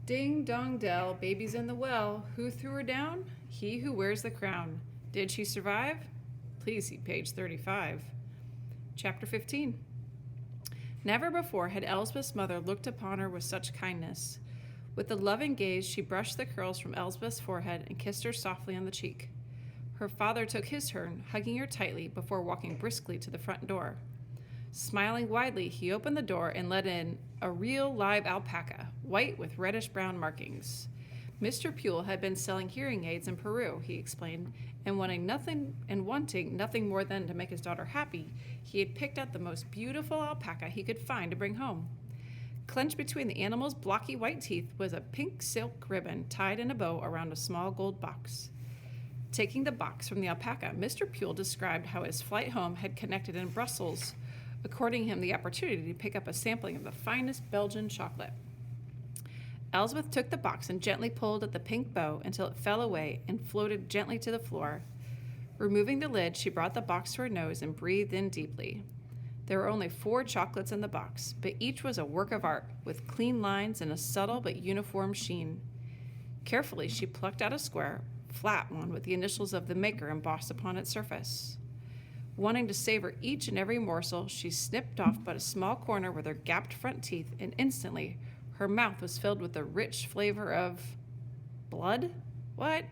Ding dong dell, baby's in the well. Who threw her down? He who wears the crown. Did she survive? Please see page 35. Chapter 15. Never before had Elsbeth's mother looked upon her with such kindness. With a loving gaze, she brushed the curls from Elsbeth's forehead and kissed her softly on the cheek. Her father took his turn, hugging her tightly before walking briskly to the front door. Smiling widely, he opened the door and let in a real live alpaca, white with reddish-brown markings. Mr. Pule had been selling hearing aids in Peru, he explained, and wanting nothing more than to make his daughter happy, he had picked out the most beautiful alpaca he could find to bring home. Clenched between the animal's blocky white teeth was a pink silk ribbon tied in a bow around a small gold box. Taking the box from the alpaca, Mr. Pule described how his flight home had connected in Brussels, according him the opportunity to pick up a sampling of the finest Belgian chocolate. Elsbeth took the box and gently pulled at the pink bow until it fell away and floated gently to the floor. Removing the lid, she brought the box to her nose and breathed in deeply. There were only 4 chocolates in the box, but each was a work of art, with clean lines and a subtle but uniform sheen. Carefully, she plucked out a square, flat one with the initials of the maker embossed upon its surface. Wanting to savor each and every morsel, she snipped off but a small corner with her gapped front teeth, and instantly her mouth was filled with the rich flavor of blood? What?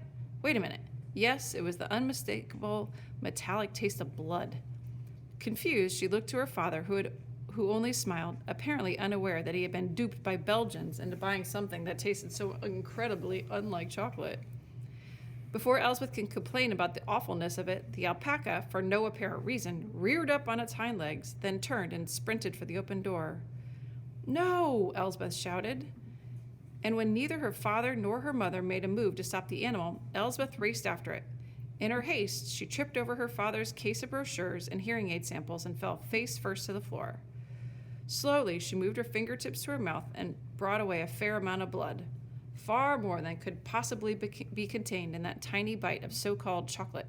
Wait a minute. Yes, it was the unmistakable metallic taste of blood. Confused, she looked to her father, who only smiled, apparently unaware that he had been duped by Belgians into buying something that tasted so incredibly unlike chocolate. Before Elsbeth could complain about the awfulness of it, the alpaca, for no apparent reason, reared up on its hind legs, then turned and sprinted for the open door. "No!" Elsbeth shouted. And when neither her father nor her mother made a move to stop the animal, Elsbeth raced after it. In her haste, she tripped over her father's case of brochures and hearing aid samples and fell face first to the floor. Slowly, she moved her fingertips to her mouth and brought away a fair amount of blood. Far more than could possibly be contained in that tiny bite of so-called chocolate.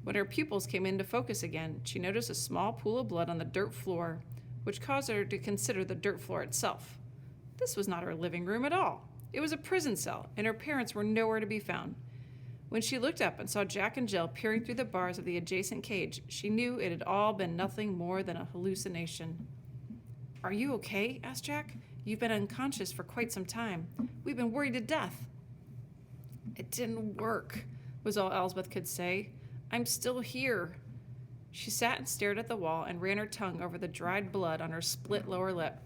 When her pupils came into focus again, she noticed a small pool of blood on the dirt floor, which caused her to consider the dirt floor itself. This was not her living room at all. It was a prison cell, and her parents were nowhere to be found. When she looked up and saw Jack and Jill peering through the bars of the adjacent cage, she knew it had all been nothing more than a hallucination. "Are you okay?" asked Jack. "You've been unconscious for quite some time. We've been worried to death." "It didn't work," was all Elsbeth could say. "I'm still here." She sat and stared at the wall and ran her tongue over the dried blood on her split lower lip.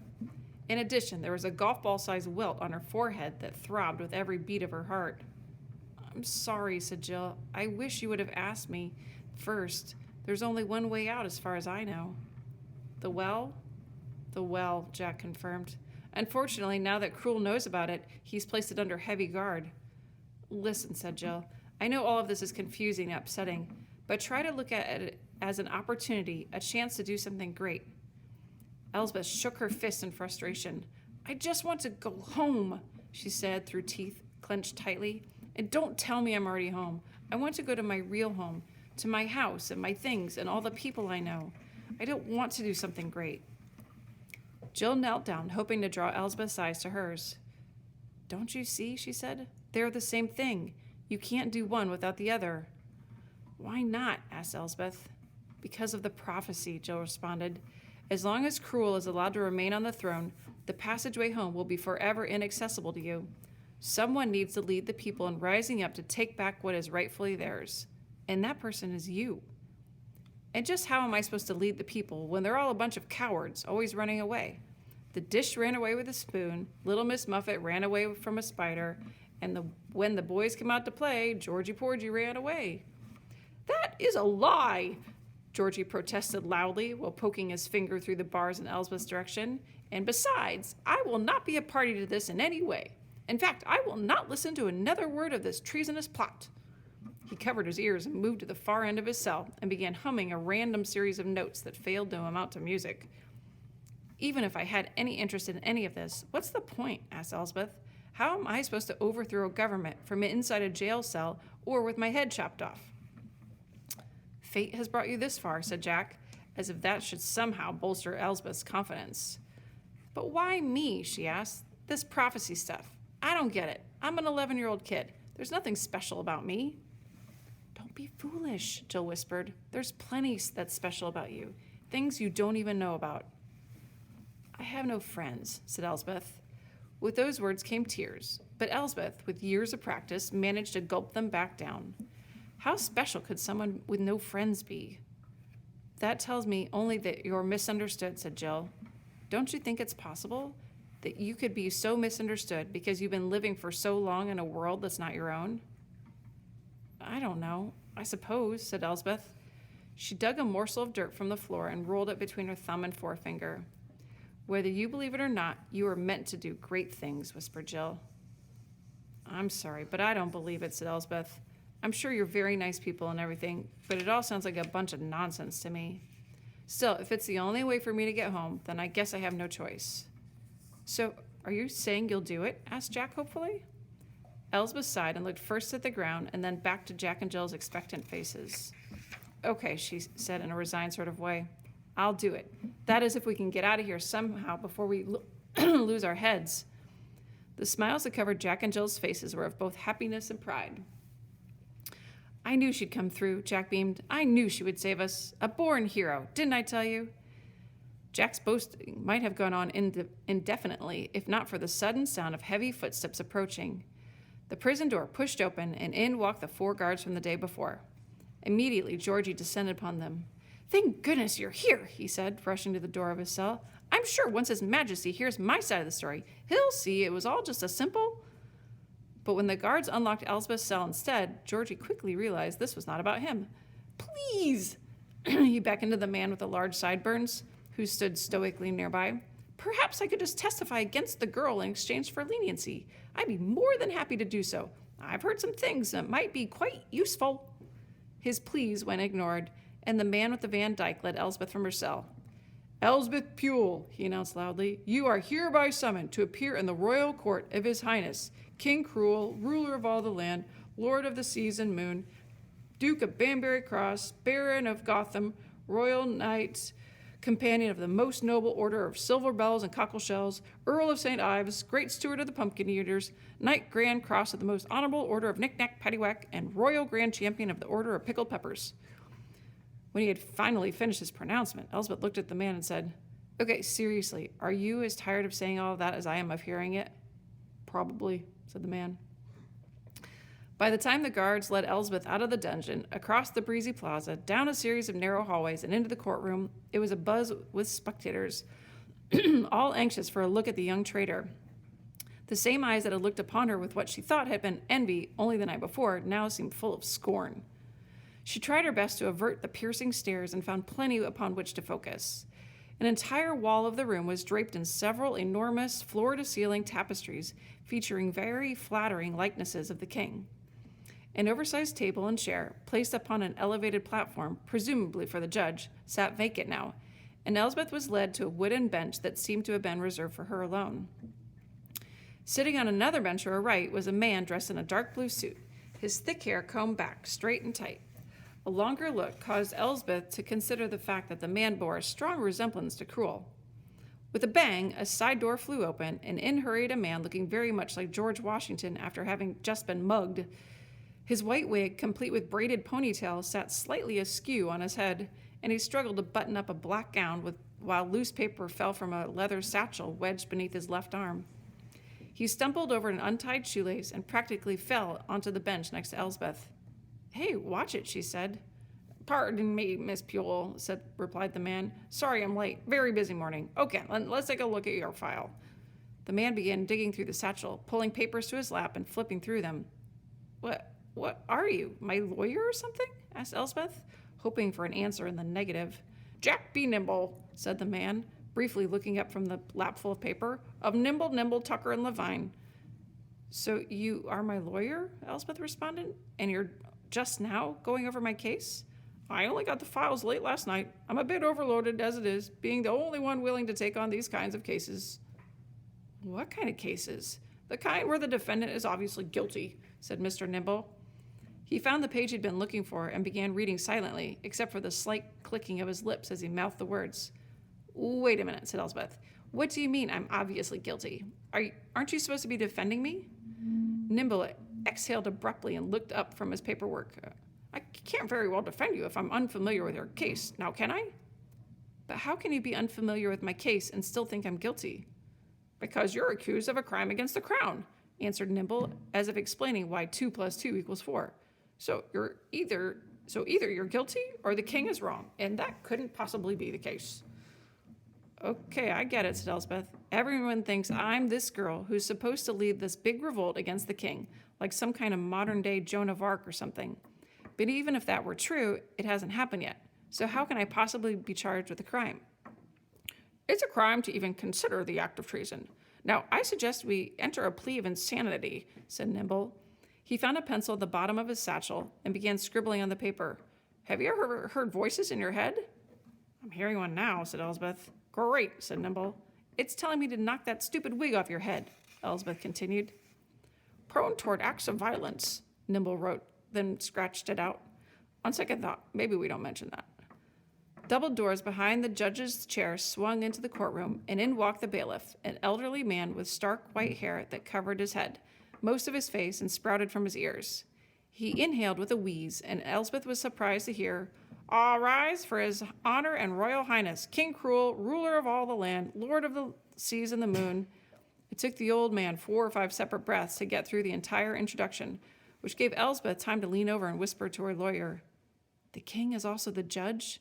In addition, there was a golf ball-sized welt on her forehead that throbbed with every beat of her heart. "I'm sorry," said Jill. "I wish you would have asked me first. There's only one way out as far as I know." "The well?" "The well," Jack confirmed. "Unfortunately, now that Krul knows about it, he's placed it under heavy guard." "Listen," said Jill. "I know all of this is confusing and upsetting, but try to look at it as an opportunity, a chance to do something great." Elsbeth shook her fist in frustration. "I just want to go home," she said through teeth clenched tightly. "And don't tell me I'm already home. I want to go to my real home, to my house and my things and all the people I know. I don't want to do something great." Jill knelt down, hoping to draw Elsbeth's eyes to hers. "Don't you see?" she said. "They're the same thing. You can't do one without the other." "Why not?" asked Elsbeth. "Because of the prophecy," Jill responded. "As long as Krul is allowed to remain on the throne, the passageway home will be forever inaccessible to you. Someone needs to lead the people in rising up to take back what is rightfully theirs. And that person is you. And just how am I supposed to lead the people when they're all a bunch of cowards, always running away? The dish ran away with a spoon, Little Miss Muffet ran away from a spider, and when the boys came out to play, Georgie Porgy ran away." "That is a lie," Georgie protested loudly while poking his finger through the bars in Elsbeth's direction. "And besides, I will not be a party to this in any way. In fact, I will not listen to another word of this treasonous plot." He covered his ears and moved to the far end of his cell and began humming a random series of notes that failed to amount to music. "Even if I had any interest in any of this, what's the point?" asked Elsbeth. "How am I supposed to overthrow a government from inside a jail cell or with my head chopped off?" "Fate has brought you this far," said Jack, as if that should somehow bolster Elsbeth's confidence. "But why me?" she asked. "This prophecy stuff. I don't get it. I'm an 11-year-old kid. There's nothing special about me. Don't be foolish, Jill whispered. There's plenty that's special about you. Things you don't even know about. I have no friends, said Elsbeth. With those words came tears, but Elsbeth, with years of practice, managed to gulp them back down. How special could someone with no friends be? That tells me only that you're misunderstood, said Jill. Don't you think it's possible that you could be so misunderstood because you've been living for so long in a world that's not your own? I don't know. I suppose, said Elsbeth. She dug a morsel of dirt from the floor and rolled it between her thumb and forefinger. Whether you believe it or not, you are meant to do great things, whispered Jill. I'm sorry, but I don't believe it, said Elsbeth. I'm sure you're very nice people and everything, but it all sounds like a bunch of nonsense to me. Still, if it's the only way for me to get home, then I guess I have no choice. So, are you saying you'll do it? Asked Jack hopefully. Elsbeth sighed and looked first at the ground and then back to Jack and Jill's expectant faces. Okay, she said in a resigned sort of way. I'll do it. That is if we can get out of here somehow before we lose our heads. The smiles that covered Jack and Jill's faces were of both happiness and pride. I knew she'd come through, Jack beamed. I knew she would save us. A born hero, didn't I tell you? Jack's boasting might have gone on indefinitely, if not for the sudden sound of heavy footsteps approaching. The prison door pushed open, and in walked the 4 guards from the day before. Immediately, Georgie descended upon them. Thank goodness you're here, he said, rushing to the door of his cell. I'm sure once His Majesty hears my side of the story, he'll see it was all just a simple... But when the guards unlocked Elsbeth's cell instead, Georgie quickly realized this was not about him. Please, he beckoned to the man with the large sideburns, who stood stoically nearby. Perhaps I could just testify against the girl in exchange for leniency. I'd be more than happy to do so. I've heard some things that might be quite useful. His pleas went ignored, and the man with the Van Dyke led Elsbeth from her cell. Elsbeth Pule, he announced loudly, you are hereby summoned to appear in the royal court of His Highness, King Cruel, ruler of all the land, lord of the seas and moon, Duke of Banbury Cross, Baron of Gotham, royal knight, companion of the most noble order of silver bells and cockleshells, Earl of St. Ives, great steward of the pumpkin eaters, Knight Grand Cross of the most honorable order of Knick-Knack Paddywhack, and royal grand champion of the order of pickled peppers. When he had finally finished his pronouncement, Elsbeth looked at the man and said, Okay, seriously, are you as tired of saying all of that as I am of hearing it? Probably, said the man. By the time the guards led Elsbeth out of the dungeon, across the breezy plaza, down a series of narrow hallways, and into the courtroom, it was abuzz with spectators, all anxious for a look at the young traitor. The same eyes that had looked upon her with what she thought had been envy only the night before now seemed full of scorn. She tried her best to avert the piercing stares and found plenty upon which to focus. An entire wall of the room was draped in several enormous floor-to-ceiling tapestries featuring very flattering likenesses of the king. An oversized table and chair, placed upon an elevated platform, presumably for the judge, sat vacant now, and Elsbeth was led to a wooden bench that seemed to have been reserved for her alone. Sitting on another bench to her right was a man dressed in a dark blue suit, his thick hair combed back, straight and tight. A longer look caused Elsbeth to consider the fact that the man bore a strong resemblance to Cruel. With a bang, a side door flew open, and in hurried a man looking very much like George Washington after having just been mugged. His white wig, complete with braided ponytail, sat slightly askew on his head, and he struggled to button up a black gown while loose paper fell from a leather satchel wedged beneath his left arm. He stumbled over an untied shoelace and practically fell onto the bench next to Elsbeth. Hey, watch it, she said. Pardon me, Miss Pule, replied the man. Sorry I'm late. Very busy morning. Okay, let's take a look at your file. The man began digging through the satchel, pulling papers to his lap and flipping through them. What are you, my lawyer or something? Asked Elsbeth, hoping for an answer in the negative. Jack be nimble, said the man, briefly looking up from the lapful of paper, of Nimble, Tucker, and Levine. So you are my lawyer? Elsbeth responded, and you're just now going over my case? I only got the files late last night. I'm a bit overloaded as it is, being the only one willing to take on these kinds of cases. What kind of cases? The kind where the defendant is obviously guilty, said Mr. Nimble. He found the page he'd been looking for and began reading silently, except for the slight clicking of his lips as he mouthed the words. Wait a minute, said Elsbeth. What do you mean I'm obviously guilty? Aren't you supposed to be defending me? Nimble exhaled abruptly and looked up from his paperwork. I can't very well defend you if I'm unfamiliar with your case, now can I? But how can you be unfamiliar with my case and still think I'm guilty? Because you're accused of a crime against the crown, answered Nimble, as if explaining why 2 + 2 = 4. So either you're guilty or the king is wrong, and that couldn't possibly be the case. Okay, I get it, said Elsbeth. Everyone thinks I'm this girl who's supposed to lead this big revolt against the king, like some kind of modern-day Joan of Arc or something. But even if that were true, it hasn't happened yet. So how can I possibly be charged with a crime? It's a crime to even consider the act of treason. Now, I suggest we enter a plea of insanity, said Nimble. He found a pencil at the bottom of his satchel and began scribbling on the paper. Have you ever heard voices in your head? I'm hearing one now, said Elsbeth. Great, said Nimble. It's telling me to knock that stupid wig off your head, Elsbeth continued. Prone toward acts of violence, Nimble wrote, then scratched it out. On second thought, maybe we don't mention that. Double doors behind the judge's chair swung into the courtroom, and in walked the bailiff, an elderly man with stark white hair that covered his head, most of his face, and sprouted from his ears. He inhaled with a wheeze, and Elsbeth was surprised to hear, All rise for his honor and royal highness, King Cruel, ruler of all the land, lord of the seas and the moon. It took the old man 4 or 5 separate breaths to get through the entire introduction, which gave Elsbeth time to lean over and whisper to her lawyer, The king is also the judge?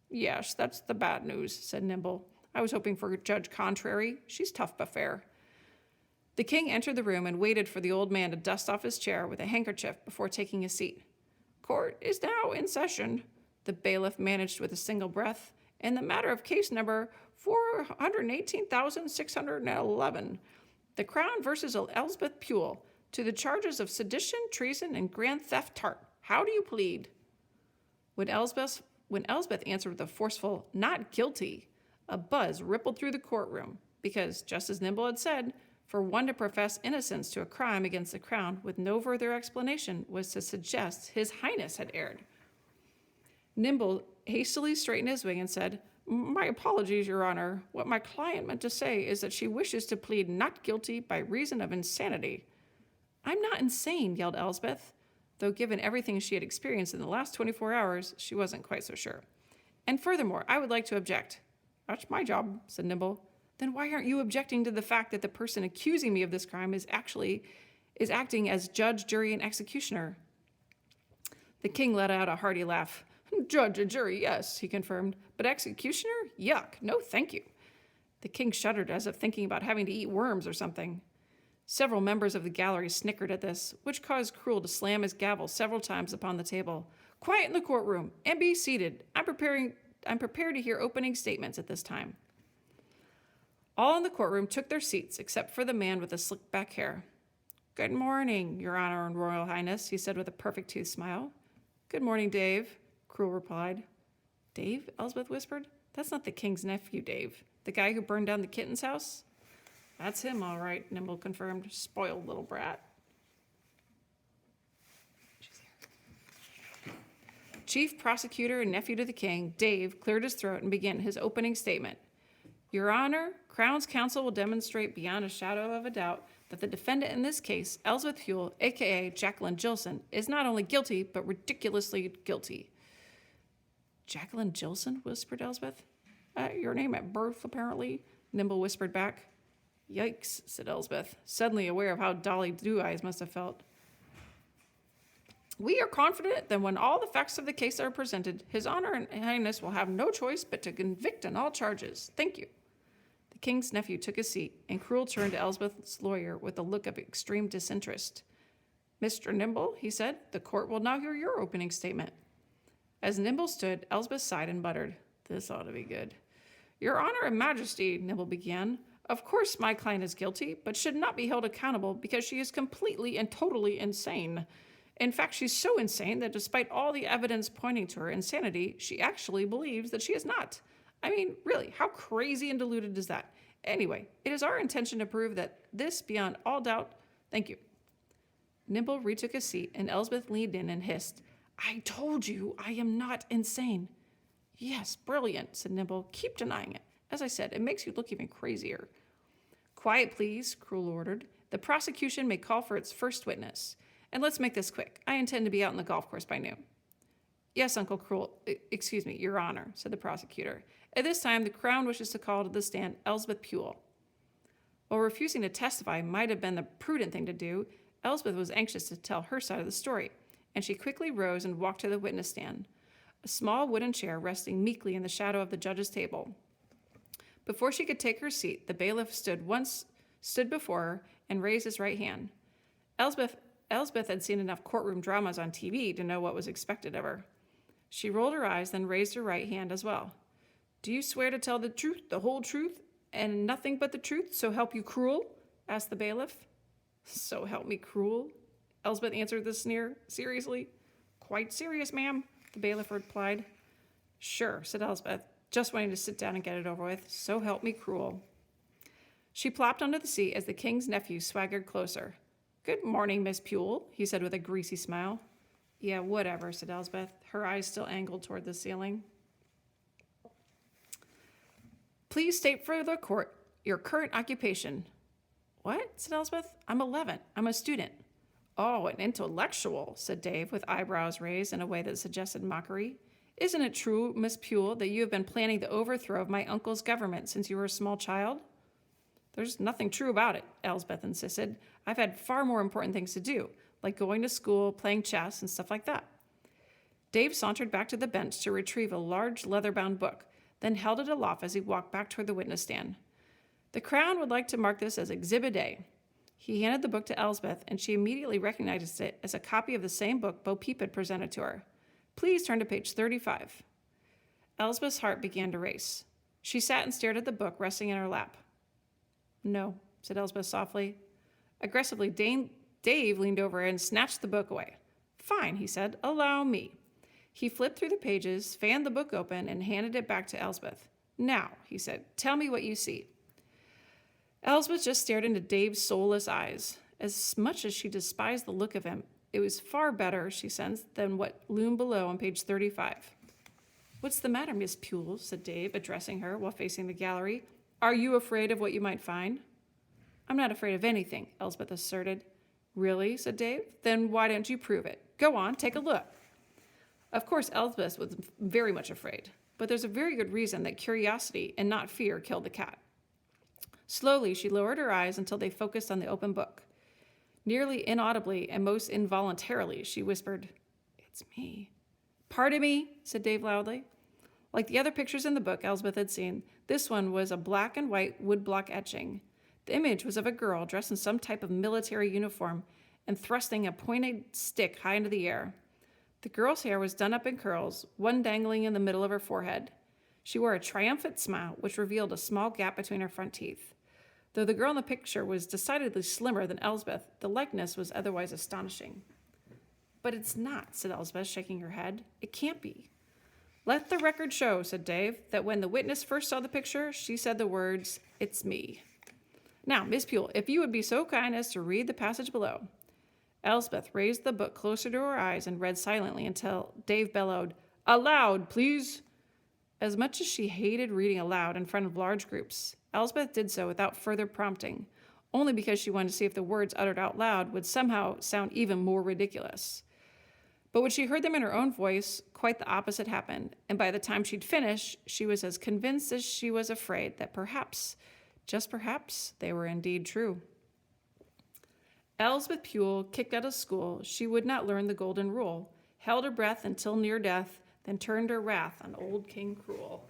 Yes, that's the bad news, said Nimble. I was hoping for Judge Contrary. She's tough but fair. The king entered the room and waited for the old man to dust off his chair with a handkerchief before taking a seat. Court is now in session, the bailiff managed with a single breath, in the matter of case number 418,611, the Crown versus Elsbeth Pule, to the charges of sedition, treason, and grand theft tart. How do you plead? When Elsbeth answered with a forceful, not guilty, a buzz rippled through the courtroom, because, just as Nimble had said, for one to profess innocence to a crime against the crown with no further explanation was to suggest His Highness had erred. Nimble hastily straightened his wig and said, My apologies, Your Honor. What my client meant to say is that she wishes to plead not guilty by reason of insanity. I'm not insane, yelled Elsbeth, though given everything she had experienced in the last 24 hours, she wasn't quite so sure. And furthermore, I would like to object. That's my job, said Nimble. Then why aren't you objecting to the fact that the person accusing me of this crime is acting as judge, jury, and executioner? The king let out a hearty laugh. Judge and jury, yes, he confirmed, but executioner? Yuck, no thank you. The king shuddered as if thinking about having to eat worms or something. Several members of the gallery snickered at this, which caused Cruel to slam his gavel several times upon the table. Quiet in the courtroom, and be seated. I'm prepared to hear opening statements at this time. All in the courtroom took their seats, except for the man with the slicked back hair. Good morning, Your Honor and Royal Highness, he said with a perfect tooth smile. Good morning, Dave, Cruel replied. Dave? Elsbeth whispered. That's not the king's nephew, Dave. The guy who burned down the kitten's house? That's him, all right, Nimble confirmed. Spoiled little brat. Chief Prosecutor and nephew to the king, Dave, cleared his throat and began his opening statement. Your Honor, Crown's counsel will demonstrate beyond a shadow of a doubt that the defendant in this case, Elsbeth Pule, a.k.a. Jacqueline Gilson, is not only guilty, but ridiculously guilty. Jacqueline Gilson, whispered Elsbeth. Your name at birth, apparently, Nimble whispered back. Yikes, said Elsbeth, suddenly aware of how Dolly Two-Eyes must have felt. We are confident that when all the facts of the case are presented, His Honor and Highness will have no choice but to convict on all charges. Thank you. The king's nephew took his seat, and Cruel turned to Elsbeth's lawyer with a look of extreme disinterest. Mr. Nimble, he said, the court will now hear your opening statement. As Nimble stood, Elsbeth sighed and muttered, This ought to be good. Your Honor and Majesty, Nimble began, of course my client is guilty, but should not be held accountable because she is completely and totally insane. In fact, she's so insane that despite all the evidence pointing to her insanity, she actually believes that she is not. I mean, really, how crazy and deluded is that? Anyway, it is our intention to prove that this, beyond all doubt, thank you. Nimble retook his seat, and Elsbeth leaned in and hissed, I told you I am not insane. Yes, brilliant, said Nimble. Keep denying it. As I said, it makes you look even crazier. Quiet, please, Cruel ordered. The prosecution may call for its first witness. And let's make this quick. I intend to be out on the golf course by noon. Yes, Uncle Cruel, excuse me, Your Honor, said the prosecutor. At this time, the Crown wishes to call to the stand Elsbeth Puhle. While refusing to testify might have been the prudent thing to do, Elsbeth was anxious to tell her side of the story, and she quickly rose and walked to the witness stand, a small wooden chair resting meekly in the shadow of the judge's table. Before she could take her seat, the bailiff stood before her and raised his right hand. Elsbeth had seen enough courtroom dramas on TV to know what was expected of her. She rolled her eyes, then raised her right hand as well. Do you swear to tell the truth, the whole truth, and nothing but the truth, so help you cruel? Asked the bailiff. So help me cruel? Elsbeth answered with a sneer. Seriously? Quite serious, ma'am, the bailiff replied. Sure, said Elsbeth, just wanting to sit down and get it over with. So help me cruel. She plopped onto the seat as the king's nephew swaggered closer. Good morning, Miss Puhle, he said with a greasy smile. Yeah, whatever, said Elsbeth, her eyes still angled toward the ceiling. Please state for the court your current occupation. What? Said Elsbeth. I'm 11. I'm a student. Oh, an intellectual, said Dave, with eyebrows raised in a way that suggested mockery. Isn't it true, Miss Puhle, that you have been planning the overthrow of my uncle's government since you were a small child? There's nothing true about it, Elsbeth insisted. I've had far more important things to do, like going to school, playing chess, and stuff like that. Dave sauntered back to the bench to retrieve a large leather-bound book, then held it aloft as he walked back toward the witness stand. The Crown would like to mark this as Exhibit A. He handed the book to Elsbeth, and she immediately recognized it as a copy of the same book Bo Peep had presented to her. Please turn to page 35. Elsbeth's heart began to race. She sat and stared at the book resting in her lap. No, said Elsbeth softly. Aggressively, Dave leaned over and snatched the book away. Fine, he said. Allow me. He flipped through the pages, fanned the book open, and handed it back to Elsbeth. Now, he said, tell me what you see. Elsbeth just stared into Dave's soulless eyes. As much as she despised the look of him, it was far better, she sensed, than what loomed below on page 35. What's the matter, Miss Puhle? Said Dave, addressing her while facing the gallery. Are you afraid of what you might find? I'm not afraid of anything, Elsbeth asserted. Really? Said Dave. Then why don't you prove it? Go on, take a look. Of course, Elsbeth was very much afraid, but there's a very good reason that curiosity and not fear killed the cat. Slowly, she lowered her eyes until they focused on the open book. Nearly inaudibly and most involuntarily, she whispered, It's me. Pardon me, said Dave loudly. Like the other pictures in the book Elsbeth had seen, this one was a black and white woodblock etching. The image was of a girl dressed in some type of military uniform and thrusting a pointed stick high into the air. The girl's hair was done up in curls, one dangling in the middle of her forehead. She wore a triumphant smile, which revealed a small gap between her front teeth. Though the girl in the picture was decidedly slimmer than Elsbeth, the likeness was otherwise astonishing. But it's not, said Elsbeth, shaking her head. It can't be. Let the record show, said Dave, that when the witness first saw the picture, she said the words, It's me. Now, Miss Puhle, if you would be so kind as to read the passage below. Elsbeth raised the book closer to her eyes and read silently until Dave bellowed, Aloud, please. As much as she hated reading aloud in front of large groups, Elsbeth did so without further prompting, only because she wanted to see if the words uttered out loud would somehow sound even more ridiculous. But when she heard them in her own voice, quite the opposite happened, and by the time she'd finished, she was as convinced as she was afraid that perhaps, just perhaps, they were indeed true. Elsbeth Puhle, kicked out of school, she would not learn the golden rule, held her breath until near death, then turned her wrath on old King Cruel.